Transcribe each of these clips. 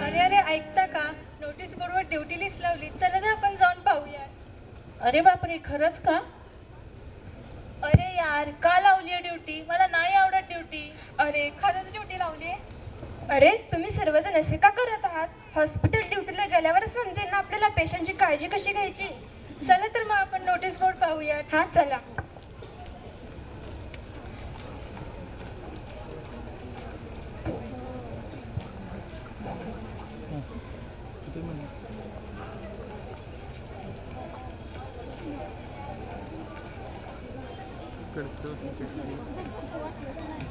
अरे अरे, ऐकता का? नोटीस बोर्डवर ड्युटी लिस्ट लावली. चला ना आपण जाऊन पाहूया. अरे बापरे, खरंच का? अरे यार, का लावली आहे ड्युटी? मला नाही आवडत ड्युटी. अरे खरंच ड्युटी लावली. अरे तुम्ही सर्वजण असे का करत आहात? हॉस्पिटल ड्युटीला गेल्यावरच समजेल ना आपल्याला पेशंटची काळजी कशी घ्यायची. चला तर मग आपण नोटीस बोर्ड पाहूया. हा चला.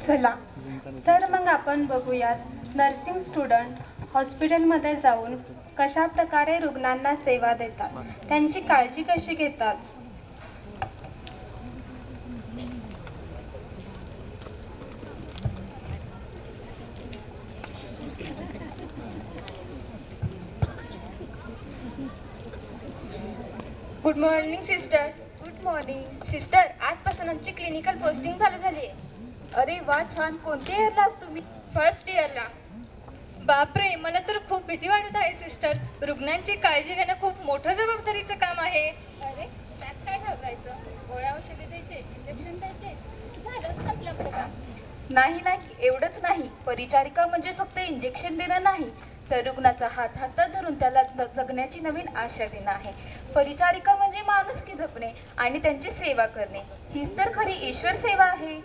चला तर मग आपण बघूयात नर्सिंग स्टुडंट हॉस्पिटलमध्ये जाऊन कशा प्रकारे रुग्णांना सेवा देतात, त्यांची काळजी कशी घेतात. Good morning sister. Good morning. Sister, आजपासून आमची क्लिनिकल पोस्टिंग चालू झाली आहे. अरे वा, छान. कोणत्या इयरला तुम्ही? फर्स्ट इयरला. बापरे, मला तर खूप भीती वाटत आहे सिस्टर. रुग्णांची काळजी घेणं खूप मोठं जबाबदारीचं काम आहे. अरे त्यात काय घाबरायचं? गोळ्या औषधे द्यायचे, इंजेक्शन द्यायचे, झालं संपलं प्रोग्राम. नाही नाही, एवढंच नाही. परिचारिका म्हणजे फक्त इंजेक्शन देणं नाही, तर रुग्णाचा हात हातात धरून त्याला जगण्याची नवीन आशा देणं आहे. परिचारिका म्हणजे माणुसकी जपणे आणि त्यांची सेवा करणे, हीच तर खरी ईश्वर सेवा आहे.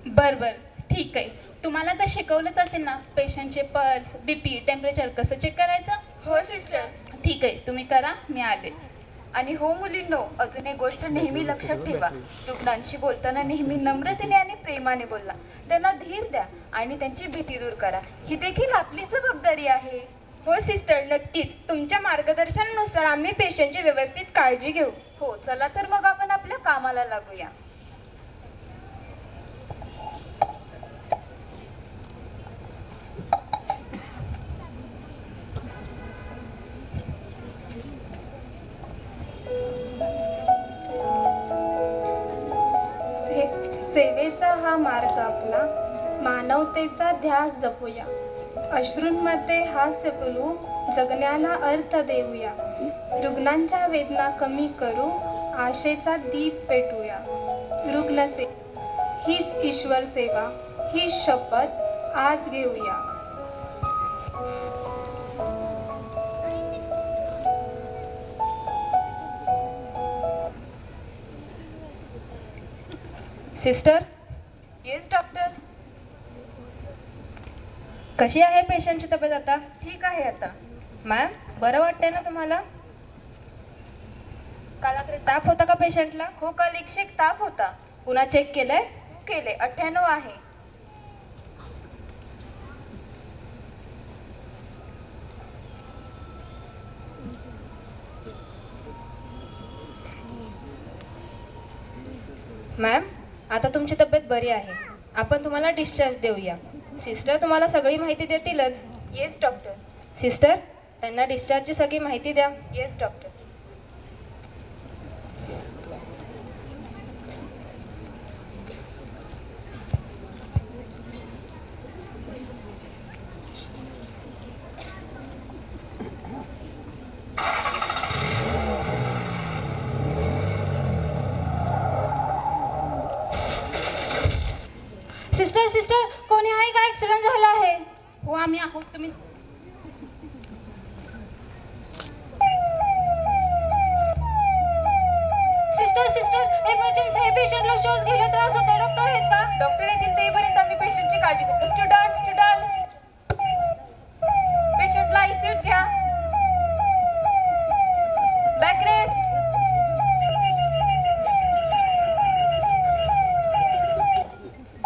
बर बर, ठीक आहे. तुम्हाला तर शिकवलंच असेल ना पेशंटचे पल्स, BP, टेम्परेचर कसं चेक करायचं. हो सिस्टर. ठीक आहे, तुम्ही करा, मी आलेच. आणि हो मुलींनो, अजून एक गोष्ट नेहमी लक्षात ठेवा. रुग्णांशी बोलताना नेहमी नम्रतेने आणि प्रेमाने बोला. त्यांना धीर द्या आणि त्यांची भीती दूर करा. ही देखील आपली जबाबदारी आहे. हो सिस्टर, नक्कीच. तुमच्या मार्गदर्शनानुसार आम्ही पेशंटची व्यवस्थित काळजी घेऊ. हो, चला तर मग आपण आपल्या कामाला लागूया. सेवेचा हा मार्ग आपला, मानवतेचा ध्यास जपूया. अश्रूंमध्ये हास्य फुलवू, जगण्याला अर्थ देऊया. रुग्णांच्या वेदना कमी करू, आशेचा दीप पेटूया. रुग्णसे हीच ईश्वर सेवा, ही शपथ आज घेऊया. Sister, yes doctor. कशी आहे पेशंटची तब्येत आता? ठीक आहे आता. मॅम, बरं वाटतंय ना तुम्हाला? काल रात्री ताप होता का पेशंटला? हो, काल 101 ताप होता. पुन्हा चेक केलंय? केले, 98 आहे. मॅम, आता तुमची तब्येत बरी आहे. आपण तुम्हाला डिस्चार्ज देऊया. सिस्टर तुम्हाला सगळी माहिती देतीलच. Yes doctor. सिस्टर, त्यांना डिस्चार्जची सगळी माहिती द्या. Yes doctor. सिस्टर सिस्टर, कोणी आहे का? ॲक्सिडेंट झाला आहे. हो, आम्ही आहोत. तुम्ही सिस्टर सिस्टर, इमर्जन्सी आहे. पेशंटला श्वास घ्यायला त्रास होतोय. डॉक्टर आहेत का? डॉक्टर येतील तेपर्यंत आम्ही पेशंटची काळजी घेतो. स्टुडंट, पेशंटला आयसीयूत घ्या. Back rest.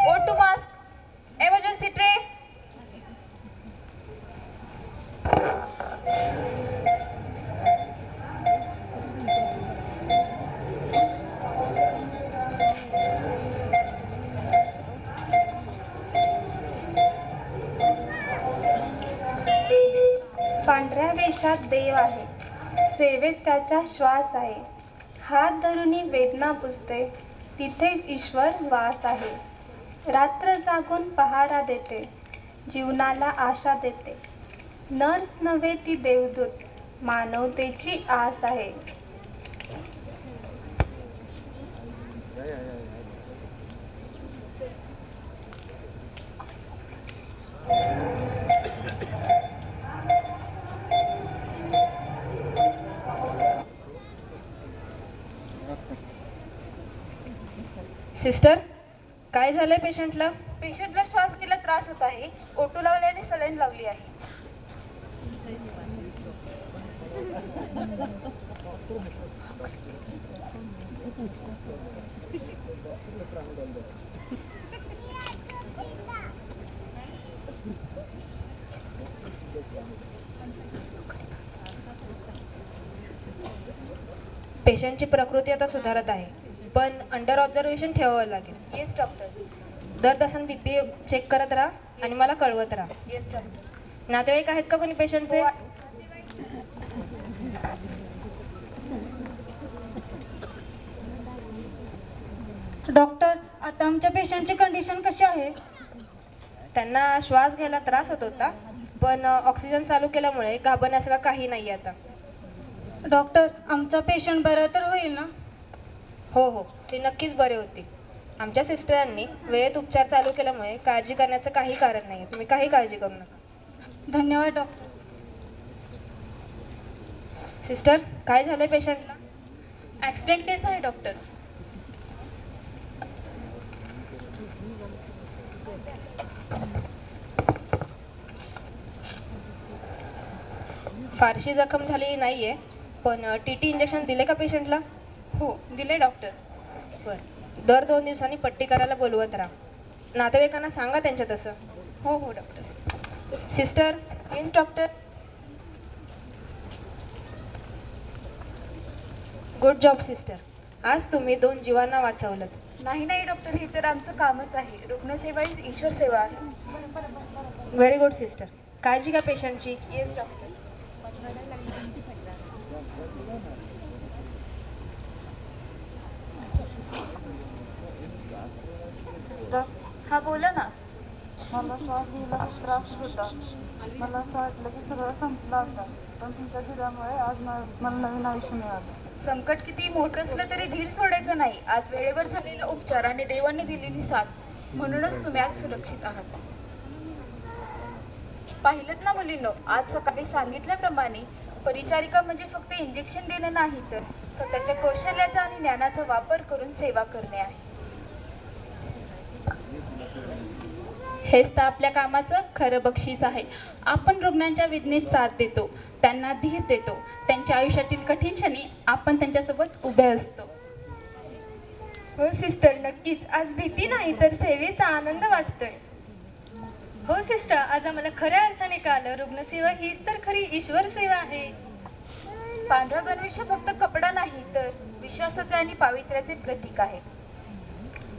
O2 mask. Emergency tray. पांढऱ्या वेशात देव आहे, सेवेत त्याचा श्वास आहे. हात धरुनी वेदना पुसते, तिथेच ईश्वर वास आहे. रात्र जागून पहारा देते, जीवनाला आशा देते. नर्स नव्हे ती देवदूत, मानवतेची आस आहे. सिस्टर, काय झालंय पेशंटला? पेशंटला श्वास घ्यायला त्रास होत आहे. ओटू लावल्याने सलाईन लावली आहे. पेशंटची प्रकृती आता सुधारत आहे, पण अंडर ऑब्झर्वेशन ठेवावं लागेल. Yes doctor. दर तासांनी बीपी चेक करत राहा आणि मला कळवत राहा. Yes doctor. नातेवाईक आहेत का कोणी पेशंटचे? डॉक्टर, आता आमच्या पेशंटची कंडिशन कशी आहे? त्यांना श्वास घ्यायला त्रास होत होता, पण ऑक्सिजन चालू केल्यामुळे घाबरण्यासारखं काही नाही आता. डॉक्टर, आमचा पेशंट बरा तर होईल ना? हो हो, ती नक्कीच बरे होती. आमच्या सिस्टरांनी वेळेत उपचार चालू केल्यामुळे काळजी करण्याचं काही कारण नाही. तुम्ही काही काळजी करू नका. धन्यवाद डॉक्टर. सिस्टर, काय झालंय पेशंटला? ॲक्सिडेंट केस आहे डॉक्टर. फारशी जखम झालेली नाही आहे, पण TT इंजेक्शन दिले का पेशंटला? हो दिले डॉक्टर. बरं, दर 2 दिवसांनी पट्टी करायला बोलवत राहा. नातेवाईकांना सांगा त्यांच्या तसं. हो हो doctor. Sister. Yes doctor. Good job sister. आज तुम्ही 2 जीवांना वाचवलं. नाही नाही डॉक्टर, हे तर आमचं कामच आहे. रुग्णसेवा ही ईश्वर सेवा आहे. Very good sister. काळजी घ्या पेशंटची. Yes doctor. हा बोला ना. मला श्वास घ्यायला त्रास होता. मला असं वाटलं की सगळं संपलं आता, पण तुमच्या दिल्यामुळे आज मला नवीन आयुष्य मिळालं. संकट किती मोठं असलं तरी धीर सोडायचं नाही. आज वेळेवर झालेला उपचार आणि देवाने दिलेली साथ, म्हणूनच तुम्ही आज सुरक्षित आहात. पाहिलं ना मुलींनो, आज सकाळी सांगितल्याप्रमाणे परिचारिका म्हणजे फक्त इंजेक्शन देणं नाही, तर स्वतःच्या कौशल्याचा आणि ज्ञानाचा वापर करून सेवा करणे आहे. हेच तर आपल्या कामाचं खरं बक्षीस आहे. आपण रुग्णांच्या वेदनेत साथ देतो, त्यांना धीर देतो. त्यांच्या आयुष्यातील कठीण क्षणी आपण त्यांच्यासोबत उभे असतो. हो सिस्टर, नक्कीच. आज भीती नाही तर सेवेचा आनंद वाटतोय. हो सिस्टर, आज आम्हाला खऱ्या अर्थाने कळालं, रुग्णसेवा हीच तर खरी ईश्वर सेवा आहे. पांढरा गणवेश फक्त कपडा नाही, तर विश्वासाचे आणि पावित्र्याचे प्रतीक आहे.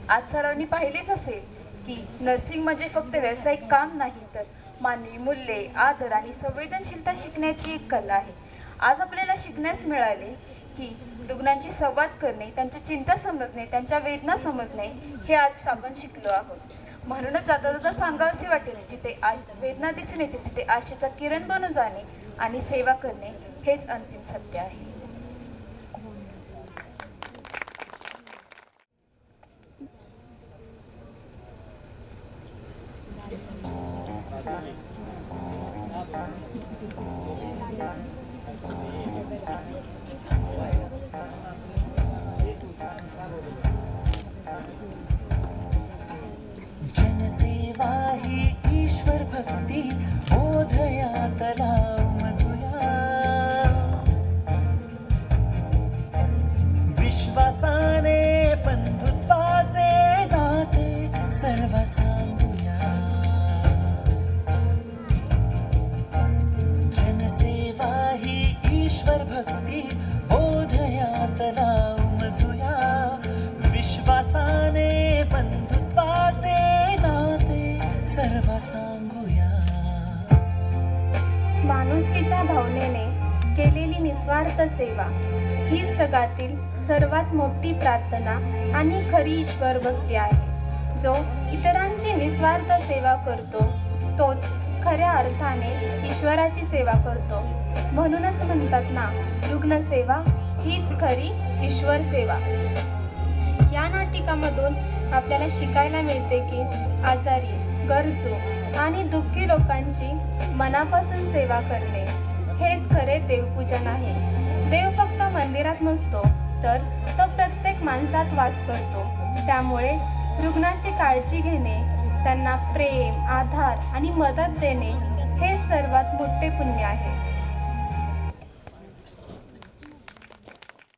आज सर्वांनी पाहिलेच असेल की नर्सिंग म्हणजे फक्त व्यावसायिक काम नाही, तर मानवी मूल्ये, आदर आणि संवेदनशीलता शिकण्याची एक कला आहे. आज आपल्याला शिकण्यास मिळाले की रुग्णांशी संवाद करणे, त्यांच्या चिंता समजणे, त्यांच्या वेदना समजणे हे आज आपण शिकलो आहोत. म्हणूनच जाता जाता सांगावसे वाटेल, जिथे वेदना दिसून येते तिथे आशेचा किरण बनून जाणे आणि सेवा करणे हेच अंतिम सत्य आहे. जनसेवा ही ईश्वर भक्ती बोधया तलाव मजुया. निस्वार्थ सेवा हीच जगातील सर्वात मोठी प्रार्थना आणि खरी ईश्वर भक्ती आहे. जो इतरांची निस्वार्थ सेवा करतो तोच खऱ्या अर्थाने ईश्वराची सेवा करतो. म्हणूनच म्हणतात ना, रुग्णसेवा हीच खरी ईश्वर सेवा. या नाटिकामधून आपल्याला शिकायला मिळते की आजारी, गरजू आणि दुःखी लोकांची मनापासून सेवा करणे हेच खरे देवपूजन आहे. देव फक्त मंदिरात नसतो, तर तो प्रत्येक माणसात वास करतो. त्यामुळे रुग्णाची काळजी घेणे, त्यांना प्रेम, आधार आणि मदत देणे हे सर्वात मोठे पुण्य आहे.